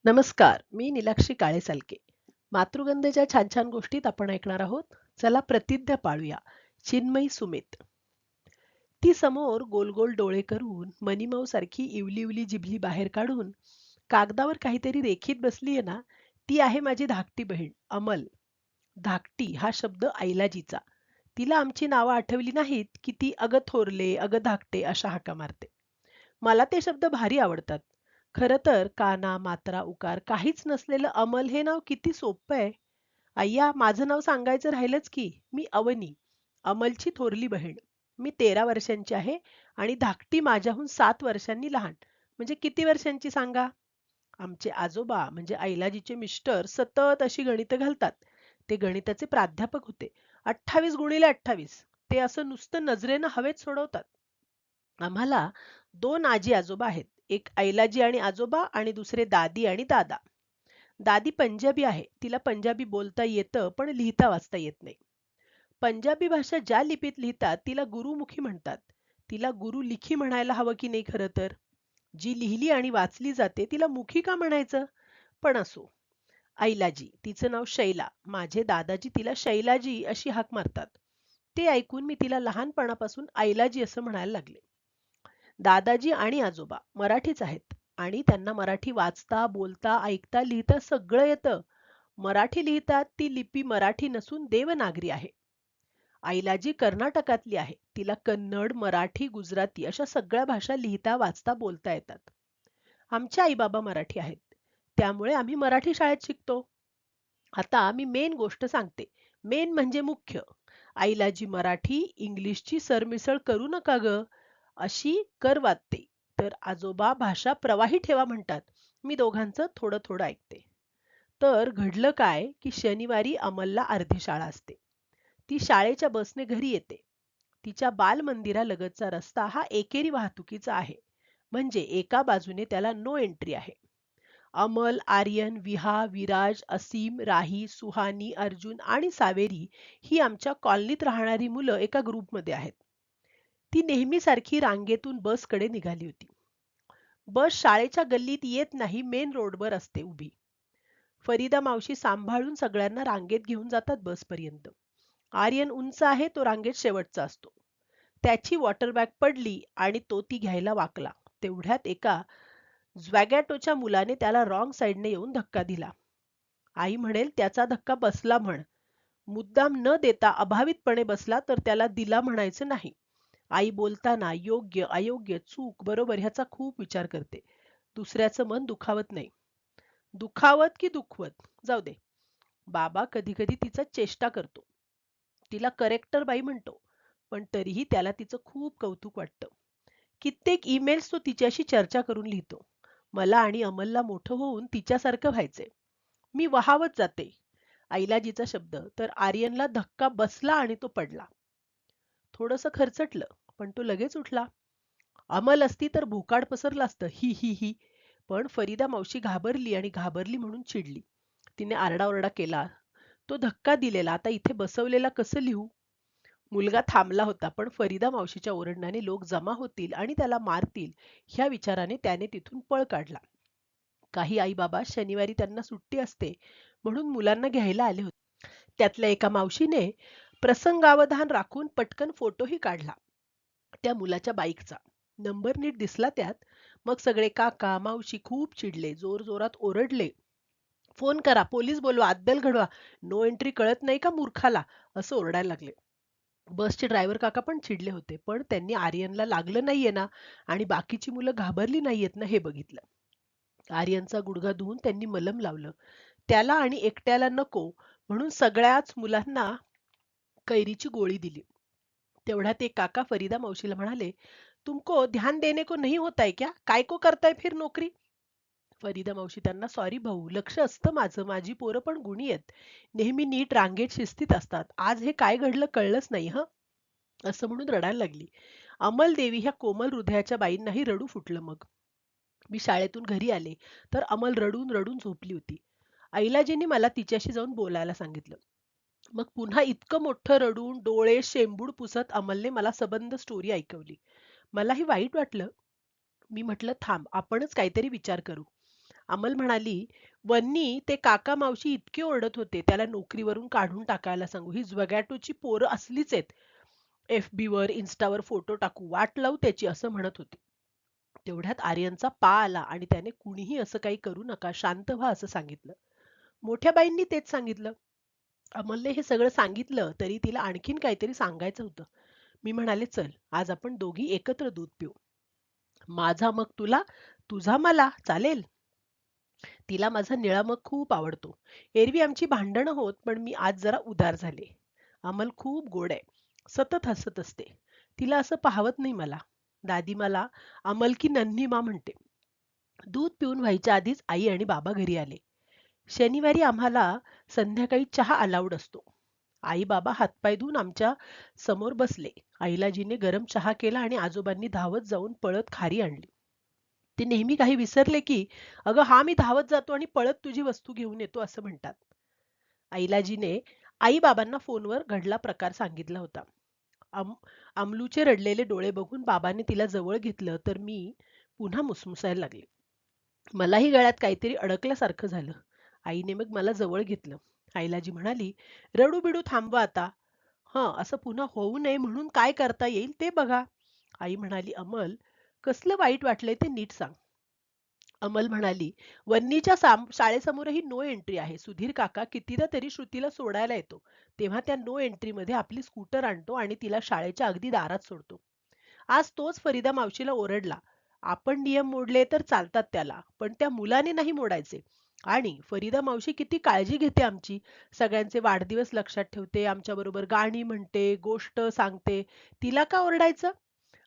नमस्कार, मी नीलाक्षी काळे-सालके. मातृगंधेच्या छान छान गोष्टीत आपण ऐकणार आहोत. चला प्रतिज्ञा पाळूया. चिन्मयी सुमित. ती समोर गोल गोल डोळे करून मनीमाऊ सारखी इवली इवली जिभली बाहेर काढून कागदावर काहीतरी रेखीत बसलीये ना, ती आहे माझी धाकटी बहीण अमल. धाकटी हा शब्द ऐलाजीचा. तिला आमची नावं आठवली नाहीत की ती अगं थोरले, अगं धाकटे अशा हाका मारते. मला ते शब्द भारी आवडतात. खरं तर काना, मात्रा, उकार काहीच नसलेलं अमल हे नाव किती सोपं आहे. अय्या, माझं नाव सांगायचं राहिलंच की. मी अवनी, अमलची थोरली बहीण. मी 13 वर्षांची आहे आणि धाकटी माझ्याहून 7 वर्षांनी लहान. म्हणजे किती वर्षांची सांगा? आमचे आजोबा म्हणजे ऐलाजीचे मिस्टर सतत अशी गणितं घालतात. ते गणिताचे प्राध्यापक होते. 28 गुणिले 28 ते असं नुसतं नजरेनं हवेत सोडवतात. आम्हाला 2 आजी-आजोबा आहेत. एक ऐलाजी आणि आजोबा आणि दुसरे दादी आणि दादा. दादी पंजाबी आहे. तिला पंजाबी बोलता येतं, पण लिहिता वाचता येत नाही. पंजाबी भाषा ज्या लिपीत लिहितात तिला गुरुमुखी म्हणतात. तिला गुरुलिखी म्हणायला हवं की नाही खरं तर? जी लिहिली आणि वाचली जाते तिला मुखी का म्हणायचं? पण असो. ऐलाजी, तिचं नाव शैला. माझे दादाजी तिला शैलाजी अशी हाक मारतात. ते ऐकून मी तिला लहानपणापासून ऐलाजी असं म्हणायला लागले. दादाजी आणि आजोबा मराठीच आहेत आणि त्यांना मराठी वाचता, बोलता, ऐकता, लिहिता सगळं येतं. मराठी लिहितात ती लिपी मराठी नसून देवनागरी आहे. ऐलाजी कर्नाटकातली आहे. तिला कन्नड, मराठी, गुजराती अशा सगळ्या भाषा लिहिता, वाचता, बोलता येतात. आमचे आई-बाबा मराठी आहेत. त्यामुळे आम्ही मराठी शाळेत शिकतो. आता मी मेन गोष्ट सांगते. मेन म्हणजे मुख्य. आईलाजी मराठी, इंग्लिशची सरमिसळ करू नका गं. अशी कर वाटते. तर आजोबा भाषा प्रवाही ठेवा म्हणतात. मी दोघांचं थोडं थोडं ऐकते. तर घडलं काय, की शनिवारी अमलला अर्धी शाळा असते. ती शाळेच्या बसने घरी येते. तिच्या बालमंदिरालगतचा रस्ता हा एकेरी वाहतुकीचा आहे. म्हणजे एका बाजूने त्याला नो एंट्री आहे. अमल, आर्यन, विहा, विराज, असीम, राही, सुहानी, अर्जुन आणि सावेरी ही आमच्या कॉलनीत राहणारी मुलं एका ग्रुपमध्ये आहेत. ती नेहमीसारखी रांगेतून बसकडे निघाली होती. बस शाळेच्या गल्लीत येत नाही, मेन रोडवर असते उभी. फरीदा मावशी सांभाळून सगळ्यांना रांगेत घेऊन जातात बसपर्यंत. आर्यन उंच आहे, तो रांगेत शेवटचा असतो. त्याची वॉटर बॅग पडली आणि तो ती घ्यायला वाकला. तेवढ्यात एका झ्वॅगॅटोच्या मुलाने त्याला रॉंग साईडने येऊन धक्का दिला. आई म्हणेल त्याचा धक्का बसला म्हण. मुद्दाम न देता अभावितपणे बसला तर त्याला दिला म्हणायचं नाही. आई बोलताना योग्य, अयोग्य, चूक, बरोबर ह्याचा खूप विचार करते. दुसऱ्याचं मन दुखावत नाही. दुखावत की दुखवत जाऊ दे. बाबा कधी कधी तिचा चेष्टा करतो. तिला करेक्टर बाई म्हणतो. पण तरीही त्याला तिचं खूप कौतुक वाटतं. कित्येक ईमेल्स तो तिच्याशी चर्चा करून लिहितो. मला आणि अमलला मोठं होऊन तिच्यासारखं व्हायचंय. मी वहावत जाते. ऐलाजीचा शब्द तर आर्यनला धक्का बसला आणि तो पडला. थोडंसं खरचटलं, पण तो लगेच उठला. अमल असती तर भोकाड पसरलं असतं. ही ही ही. पण फरीदा मावशी घाबरली आणि घाबरली म्हणून चिडली. तिने आरडाओरडा केला. तो धक्का दिलेला आता इथे बसवलेला कसं लिहू? मुलगा थांबला होता, पण फरीदा मावशीच्या ओरडण्याने लोक जमा होतील आणि त्याला मारतील ह्या विचाराने त्याने तिथून पळ काढला. काही आई-बाबा शनिवारी त्यांना सुट्टी असते म्हणून मुलांना घ्यायला आले होते. त्यातल्या एका मावशीने प्रसंगावधान राखून पटकन फोटोही काढला त्या मुलाच्या बाईकचा. नंबर नीट दिसला त्यात. मग सगळे काका, मावशी खूप चिडले, जोरजोरात ओरडले. फोन करा, पोलीस बोलवा, अद्दल घडवा. नो एंट्री कळत नाही का मूर्खाला? असं ओरडायला लागले. बसचे ड्रायव्हर काका पण चिडले होते, पण त्यांनी आर्यनला लागलं नाहीये ना आणि बाकीची मुलं घाबरली नाहीयेत ना हे बघितलं. आर्यनचा गुडघा धुवून त्यांनी मलम लावलं. त्याला आणि एकट्याला नको म्हणून सगळ्याच मुलांना कैरीची गोळी दिली. तेवढ्यात एक काका फरीदा मावशीला म्हणाले, तुमको ध्यान देने को नहीं होता है क्या? काय को करताय फिर नोकरी? फरीदा मावशी त्यांना सॉरी भाऊ, लक्ष असतं माझं, माझी पोरं पण गुणी आहेत. नेहमी नीट रांगेत शिस्तीत असतात. आज हे काय घडलं कळलंच नाही हं. असं म्हणून रडायला लागली. अमलदेवी ह्या कोमल हृदयाच्या बाईंनाही रडू फुटलं मग. मी शाळेतून घरी आले, तर अमल रडून रडून झोपली होती. ऐलाजींनी मला तिच्याशी जाऊन बोलायला सांगितलं. मग पुन्हा इतकं मोठं रडून डोळे शेंबूड पुसत अमलने मला सबंध स्टोरी ऐकवली. मलाही वाईट वाटलं. मी म्हटलं थांब आपणच काहीतरी विचार करू. अमल म्हणाली, "वन्नी, ते काका मावशी इतके ओरडत होते, त्याला नोकरीवरून काढून टाकायला सांगू. ही झगॅटोची पोरं असलीच आहेत. FB वर, Instaवर फोटो टाकू, वाट लावू त्याची," असं म्हणत होते. तेवढ्यात आर्यनचा पा आला आणि त्याने कुणीही असं काही करू नका, शांत व्हा असं सांगितलं. मोठ्या बाईंनी तेच सांगितलं. अमलने हे सगळं सांगितलं तरी तिला आणखीन काहीतरी सांगायचं होतं. मी म्हणाले, "चल, आज आपण दोघी एकत्र दूध पिऊ. माझा मग तुला, तुझा मला, चालेल?" तिला माझा निळा मग खूप आवडतो. एरवी आमची भांडणं होत, पण मी आज जरा उदार झाले. अमल खूप गोड आहे. सतत हसत असते. तिला असं पाहवत नाही मला. दादी मला अमल की नन्ही माँ म्हणते. दूध पिऊन व्हायच्या आधीच आई आणि बाबा घरी आले. शनिवारी आम्हाला संध्याकाळी चहा अलाउड असतो. आई बाबा हातपाय धुवून आमच्या समोर बसले. आईलाजीने गरम चहा केला आणि आजोबांनी धावत जाऊन पळत खारी आणली. ते नेहमी काही विसरले की, "अगं हा मी धावत जातो आणि पळत तुझी वस्तू घेऊन येतो," असं म्हणतात. आईलाजीने आई-बाबांना फोनवर घडला प्रकार सांगितला होता. अम अमलूचे रडलेले डोळे बघून बाबांनी तिला जवळ घेतलं तर मी पुन्हा मुसमुसायला लागले. मलाही गळ्यात काहीतरी अडकल्यासारखं झालं. आईने मग मला जवळ घेतलं. आईलाजी म्हणाली, "रडू-बिडू थांबवा आता. हं, असं पुन्हा होऊ नये म्हणून काय करता येईल ते बघा." आई म्हणाली, "अमल, कसलं वाईट वाटलंय ते नीट सांग." अमल म्हणाली, "वन्नीच्या शाळेसमोरही नो एंट्री आहे. सुधीर काका कितीदा तरी श्रुतीला सोडायला येतो. तेव्हा त्या नो एंट्रीमध्ये आपली स्कूटर आणतो आणि तिला शाळेच्या अगदी दारात सोडतो. आज तोच फरीदा मावशीला ओरडला. आपण नियम मोडले तर चालतात त्याला, पण त्या मुलाने नाही मोडायचे. आणि फरीदा मावशी किती काळजी घेते आमची. सगळ्यांचे वाढदिवस लक्षात ठेवते, आमच्याबरोबर गाणी म्हणते, गोष्ट सांगते. तिला का ओरडायचं?"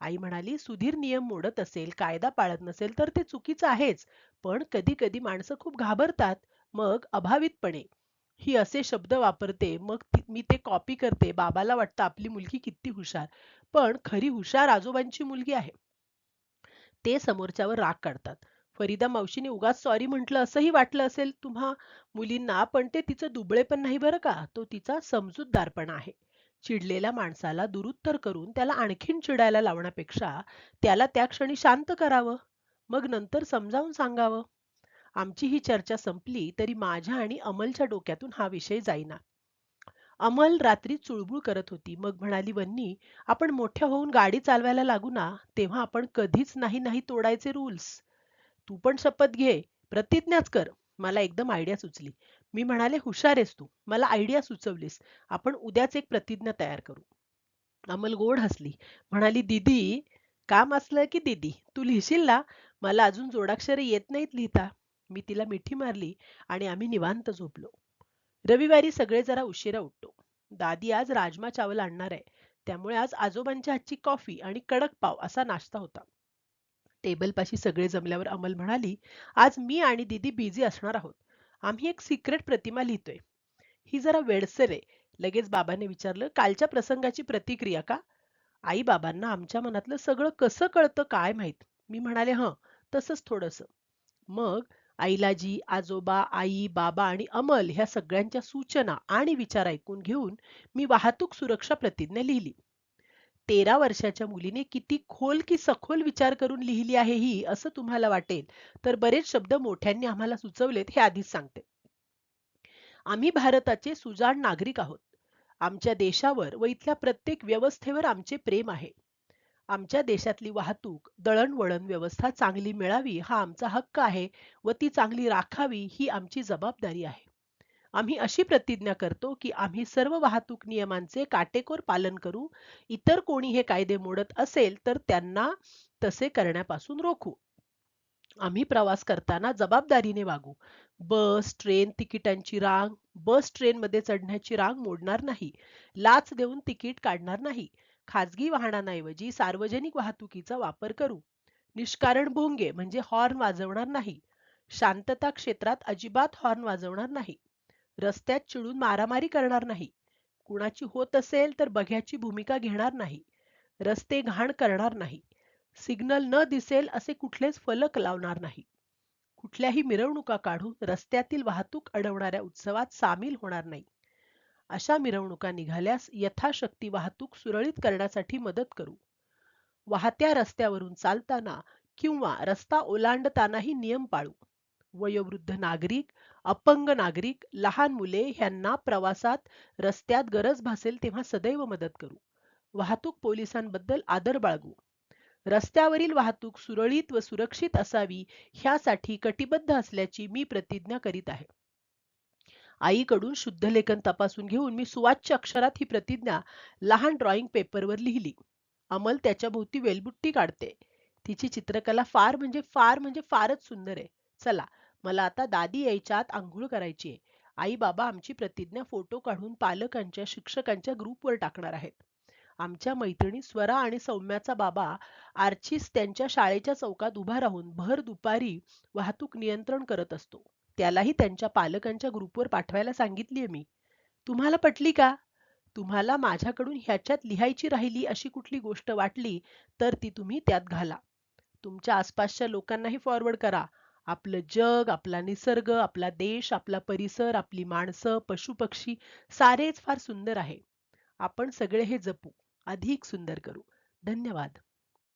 आई म्हणाली, "सुधीर नियम मोडत असेल, कायदा पाळत नसेल तर ते चुकीचं आहेच. पण कधी-कधी माणसं खूप घाबरतात. मग अभावितपणे ही असे शब्द वापरते. मग मी ते कॉपी करते. बाबाला वाटतं आपली मुलगी किती हुशार. पण खरी हुशार आजोबांची मुलगी आहे." ते समोरच्यावर राग काढतात. फरीदा मावशीने उगाच सॉरी म्हटलं असंही वाटलं असेल तुम्हा मुलींना, पण ते तिचं दुबळेपण नाही बरं का, तो तिचा समजूतदारपणा आहे. चिडलेल्या माणसाला दुरुत्तर करून त्याला आणखीन चिडायला लावण्यापेक्षा त्याला त्या क्षणी शांत करावं. मग नंतर समजावून सांगावं. आमची ही चर्चा संपली तरी माझ्या आणि अमलच्या डोक्यातून हा विषय जाईना. अमल रात्री चुळबुळ करत होती. मग म्हणाली, "वन्नी, आपण मोठ्या होऊन गाडी चालवायला लागू ना, तेव्हा आपण कधीच नाही नाही तोडायचे रूल्स. तू पण शपथ घे, प्रतिज्ञाच कर." मला एकदम आयडिया सुचली. मी म्हणाले, "हुशार आहेस तू. मला आयडिया सुचवलीस. आपण उद्याच एक प्रतिज्ञा तयार करू." अमल गोड हसली. म्हणाली, "दीदी, काम असलं की दीदी, तू लिहिशील ना? मला अजून जोडाक्षरे येत नाहीत लिहिता." मी तिला मिठी मारली आणि आम्ही निवांत झोपलो. रविवारी सगळे जरा उशिरा उठतो. दादी आज राजमा चावल आणणार आहे. त्यामुळे आज आजोबांच्या हातची कॉफी आणि कडक पाव असा नाश्ता होता. टेबलपाशी सगळे जमल्यावर अमल म्हणाली, "आज मी आणि दीदी बिझी असणार आहोत. आम्ही एक सिक्रेट प्रतिमा लिहितोय." ही जरा वेडसर आहे. लगेच बाबांनी विचारलं, "कालच्या प्रसंगाची प्रतिक्रिया का?" आई-बाबांना आमच्या मनातलं सगळं कसं कळतं काय माहीत. मी म्हणाले, "हं, तसंच थोडंसं." मग आईलाजी, आजोबा, आई, बाबा आणि अमल ह्या सगळ्यांच्या सूचना आणि विचार ऐकून घेऊन मी वाहतूक सुरक्षा प्रतिज्ञा लिहिली. 13 वर्षाच्या मुलीने किती खोल की सखोल विचार करून लिहिली आहे ही, असं तुम्हाला वाटेल. तर बरेच शब्द मोठ्यांनी आम्हाला सुचवलेत हे आधीच सांगते. आम्ही भारताचे सुजाण नागरिक आहोत. आमच्या देशावर व इथल्या प्रत्येक व्यवस्थेवर आमचे प्रेम आहे. आमच्या देशातली वाहतूक, दळणवळण व्यवस्था चांगली मिळावी हा आमचा हक्क आहे व ती चांगली राखावी ही आमची जबाबदारी आहे. आम्ही अशी प्रतिज्ञा करतो की आम्ही सर्व वाहतूक नियमांचे काटेकोर पालन करू. इतर कोणी हे कायदे मोडत असेल तर त्यांना तसे करण्यापासून रोखू. आम्ही प्रवास करताना जबाबदारीने वागू. बस, ट्रेन तिकिटांची रांग, बस ट्रेनमध्ये चढण्याची रांग मोडणार नाही. लाच देऊन तिकीट काढणार नाही. खाजगी वाहनांऐवजी सार्वजनिक वाहतुकीचा वापर करू. निष्कारण भोंगे म्हणजे हॉर्न वाजवणार नाही. शांतता क्षेत्रात अजिबात हॉर्न वाजवणार नाही. रस्त्यात चिडून मारामारी करणार नाही. कुणाची होत असेल तर बघ्याची भूमिका घेणार नाही. रस्ते घाण करणार नाही. सिग्नल न दिसेल असे कुठलेच फलक लावणार नाही. कुठल्याही मिरवणुका काढून रस्त्यातील वाहतूक अडवणाऱ्या उत्सवात सामील होणार नाही. अशा मिरवणुका निघाल्यास यथाशक्ती वाहतूक सुरळीत करण्यासाठी मदत करू. वाहत्या रस्त्यावरून चालताना किंवा रस्ता ओलांडतानाही नियम पाळू. वयोवृद्ध नागरिक, अपंग नागरिक, लहान मुले ह्यांना प्रवासात रस्त्यात गरज भासेल तेव्हा सदैव मदत करू. वाहतूक पोलिसांबद्दल आदर बाळगू. रस्त्यावरील वाहतूक सुरळीत व सुरक्षित असावी ह्यासाठी कटिबद्ध असल्याची मी प्रतिज्ञा करीत आहे. आईकडून शुद्धलेखन तपासून घेऊन मी सुवाच्य अक्षरात ही प्रतिज्ञा लहान ड्रॉइंग पेपरवर लिहिली. अमल त्याच्याभोवती वेलबुट्टी काढते. तिची चित्रकला फार म्हणजे फारच सुंदर आहे. चला, मला आता दादी यायच्या आत अंघोळ करायची आहे. आई बाबा आमची प्रतिज्ञा फोटो काढून पालकांच्या शिक्षकांच्या ग्रुपवर टाकणार आहेत. आमच्या मैत्रिणी स्वरा आणि सौम्याचा बाबा आर्चिस त्यांच्या शाळेच्या चौकात उभा राहून भर दुपारी वाहतूक नियंत्रण करत असतो. त्यालाही त्यांच्या पालकांच्या ग्रुपवर पाठवायला सांगितलीये मी. तुम्हाला पटली का? तुम्हाला माझ्याकडून ह्याच्यात लिहायची राहिली अशी कुठली गोष्ट वाटली तर ती तुम्ही त्यात घाला. तुमच्या आसपासच्या लोकांनाही फॉरवर्ड करा. आपलं जग, आपला निसर्ग, आपला देश, आपला परिसर, आपली माणसं, पशुपक्षी सारेच फार सुंदर आहे. आपण सगळे हे जपू, अधिक सुंदर करू. धन्यवाद.